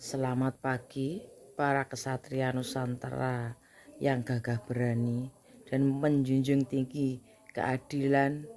Selamat pagi para kesatria Nusantara yang gagah berani dan menjunjung tinggi keadilan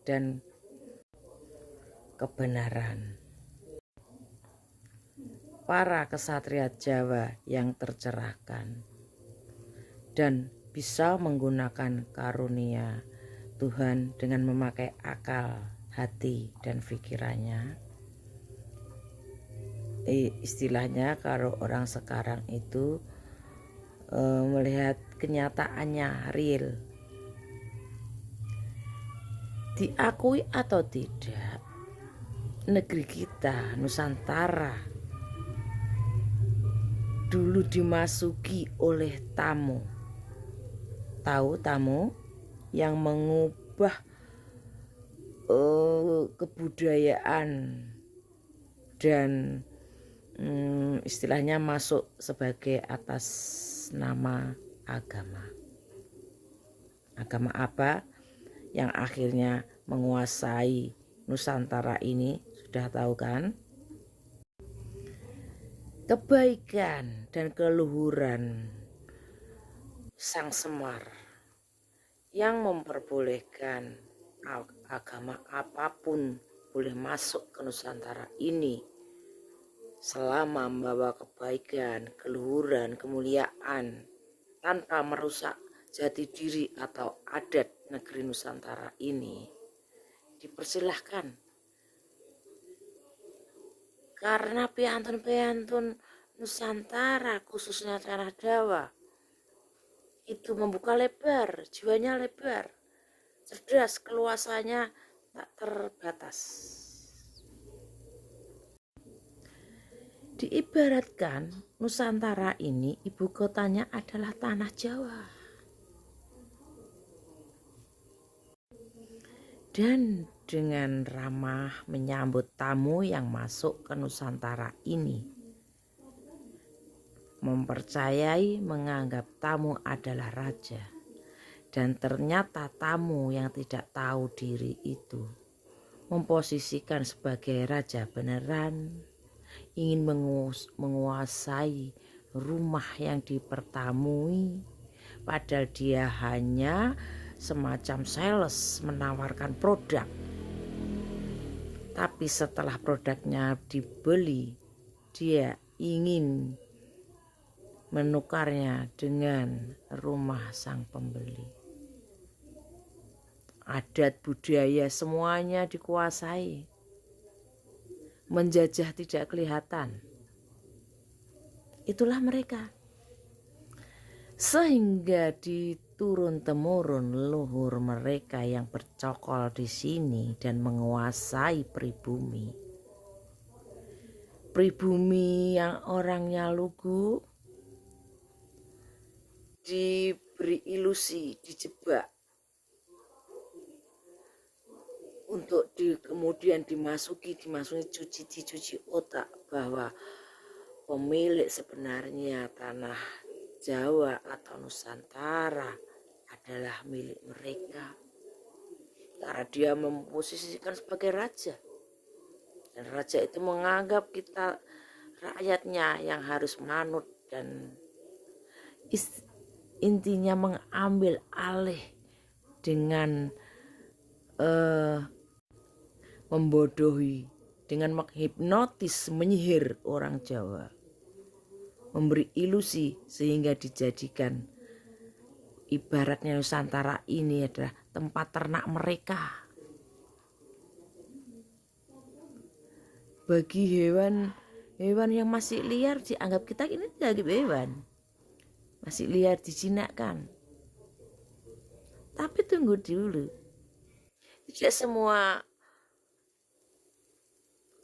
dan kebenaran. Para kesatria Jawa yang tercerahkan dan bisa menggunakan karunia Tuhan dengan memakai akal, hati, dan pikirannya. Istilahnya kalau orang sekarang itu melihat kenyataannya real, diakui atau tidak, negeri kita Nusantara dulu dimasuki oleh tamu. Tahu tamu yang mengubah kebudayaan dan istilahnya masuk sebagai atas nama agama. Agama apa yang akhirnya menguasai Nusantara ini, sudah tahu kan? Kebaikan dan keluhuran Sang Semar yang memperbolehkan agama apapun boleh masuk ke Nusantara ini selama membawa kebaikan, keluhuran, kemuliaan tanpa merusak jati diri atau adat negeri Nusantara ini, dipersilahkan. Karena piantun-piantun Nusantara khususnya tanah Jawa itu membuka lebar, jiwanya lebar, cerdas, keluasannya tak terbatas. Diibaratkan Nusantara ini ibu kotanya adalah tanah Jawa. Dan dengan ramah menyambut tamu yang masuk ke Nusantara ini, mempercayai menganggap tamu adalah raja. Dan ternyata tamu yang tidak tahu diri itu memposisikan sebagai raja beneran, ingin menguasai rumah yang dipertamui, padahal dia hanya semacam sales menawarkan produk. Tapi setelah produknya dibeli, dia ingin menukarnya dengan rumah sang pembeli. Adat budaya semuanya dikuasai. Menjajah tidak kelihatan. Itulah mereka. Sehingga diturun-temurun leluhur mereka yang bercokol di sini dan menguasai pribumi. Pribumi yang orangnya lugu, diberi ilusi, dijebak untuk kemudian dicuci otak bahwa pemilik sebenarnya tanah Jawa atau Nusantara adalah milik mereka, karena dia memposisikan sebagai raja, dan raja itu menganggap kita rakyatnya yang harus manut, dan intinya mengambil alih dengan membodohi, dengan menghipnotis, menyihir orang Jawa, memberi ilusi sehingga dijadikan ibaratnya Nusantara ini adalah tempat ternak mereka. Bagi hewan yang masih liar dianggap kita ini sebagai hewan, masih liar dijinakkan. Tapi tunggu dulu, tidak semua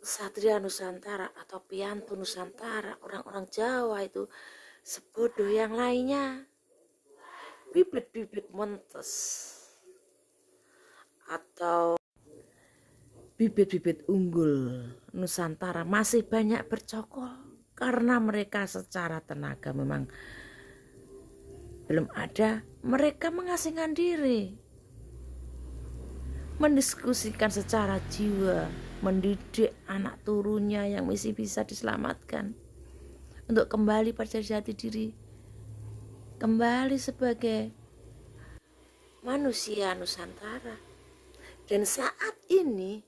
Satria Nusantara atau piantun Nusantara, orang-orang Jawa itu sebodoh yang lainnya. Bibit-bibit mentes atau bibit-bibit unggul Nusantara masih banyak bercokol karena mereka secara tenaga memang belum ada. Mereka mengasingkan diri, mendiskusikan secara jiwa, mendidik anak turunnya yang masih bisa diselamatkan. untuk kembali pada jati diri, kembali sebagai manusia Nusantara. Dan saat ini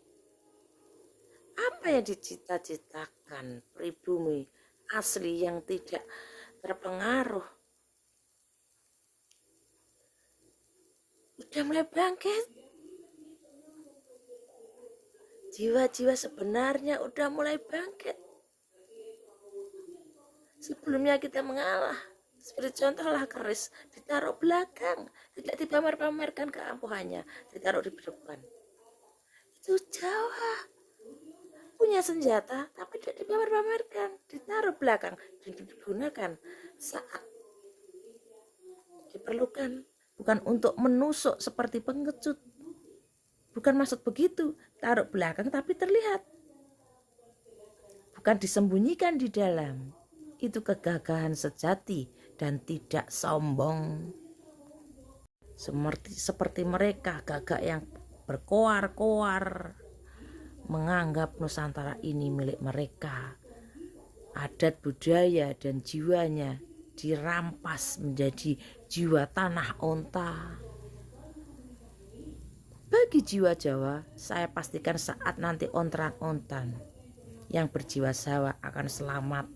apa yang dicita-citakan pribumi asli yang tidak terpengaruh udah mulai bangkit. Jiwa-jiwa sebenarnya udah mulai bangkit. Sebelumnya kita mengalah, seperti contohlah keris ditaruh belakang, tidak dipamer-pamerkan keampuhannya, ditaruh di depan. Itu Jawa punya senjata tapi tidak dipamer-pamerkan, ditaruh belakang, digunakan saat diperlukan, bukan untuk menusuk seperti pengecut. Bukan maksud begitu, taruh belakang tapi terlihat. Bukan disembunyikan di dalam. Itu kegagahan sejati dan tidak sombong. Seperti mereka gagak yang berkoar-koar, menganggap Nusantara ini milik mereka. Adat budaya dan jiwanya dirampas menjadi jiwa tanah onta. Bagi jiwa Jawa, saya pastikan saat nanti ontran-ontan yang berjiwa Jawa akan selamat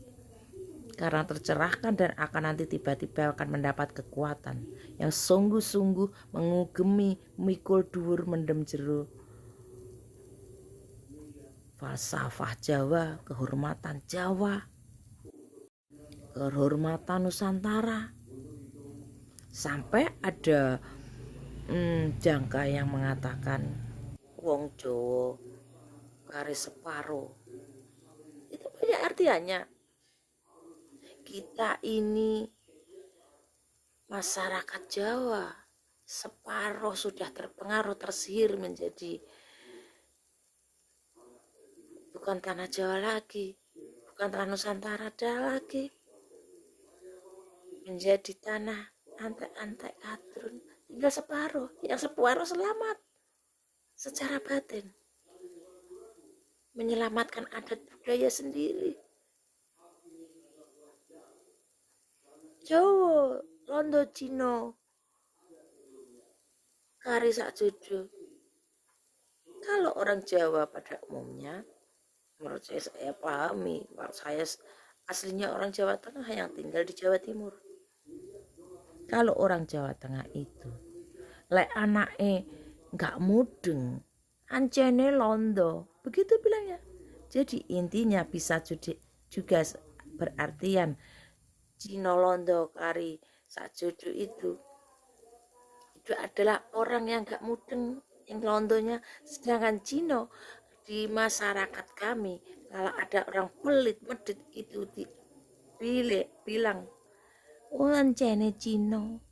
karena tercerahkan dan akan nanti tiba-tiba akan mendapat kekuatan yang sungguh-sungguh mengugemi mikul dhuwur mendem jero falsafah Jawa, kehormatan Jawa, kehormatan Nusantara. Sampai ada jangka yang mengatakan wong Jawa kare separo. Itu banyak artiannya. Kita ini masyarakat Jawa separuh sudah terpengaruh, tersihir menjadi bukan tanah Jawa lagi, bukan tanah Nusantara lagi, menjadi tanah antek-antek kadrun. Tinggal separuh, yang separuh selamat secara batin, menyelamatkan adat budaya sendiri. Jawa, Londo, Cino, kari sakjodo. Kalau orang Jawa pada umumnya, menurut saya pahami, saya aslinya orang Jawa Tengah yang tinggal di Jawa Timur. Kalau orang Jawa Tengah itu lek anake nggak mudeng, ancene londo, begitu bilangnya. Jadi intinya bisa juga berartian Cino londo kari sakjodo itu adalah orang yang nggak mudeng, yang londonya. Sedangkan Cino di masyarakat kami, kalau ada orang pelit medit itu bilang ancene Cino.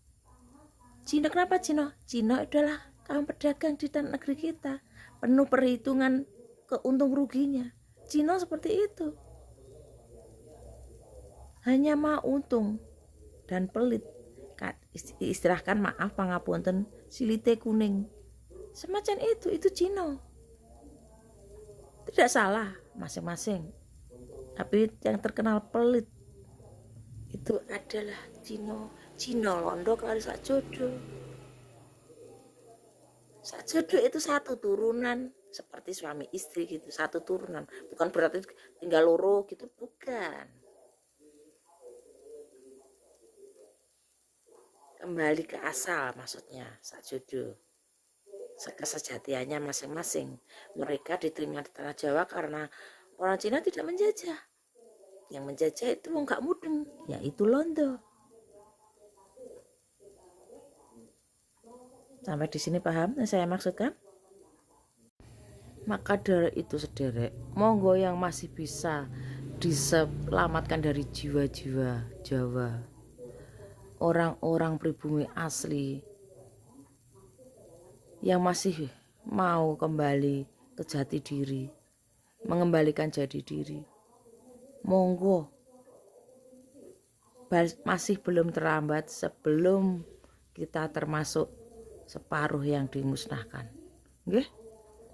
Cino kenapa Cino? Cino adalah kaum pedagang di tanah negeri kita, penuh perhitungan keuntung ruginya. Cino seperti itu, hanya mau untung dan pelit. Istilahkan maaf pangapunten silite kuning, semacam itu Cino. Tidak salah masing-masing, tapi yang terkenal pelit itu adalah Cino londo kali sakjodo. Sakjodo itu satu turunan, seperti suami istri gitu, satu turunan. Bukan berarti tinggal loro gitu, bukan. Kembali ke asal maksudnya sakjodo. Kesejatiannya masing-masing. Mereka diterima di tanah Jawa karena orang Cina tidak menjajah. Yang menjajah itu nggak mudeng, yaitu londo. Sampai di sini paham yang saya maksudkan? Maka dari itu sederek, monggo yang masih bisa diselamatkan dari jiwa-jiwa Jawa, orang-orang pribumi asli yang masih mau kembali ke jati diri, mengembalikan jati diri, monggo, masih belum terlambat sebelum kita termasuk separuh yang dimusnahkan. Nggih,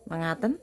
mangaten.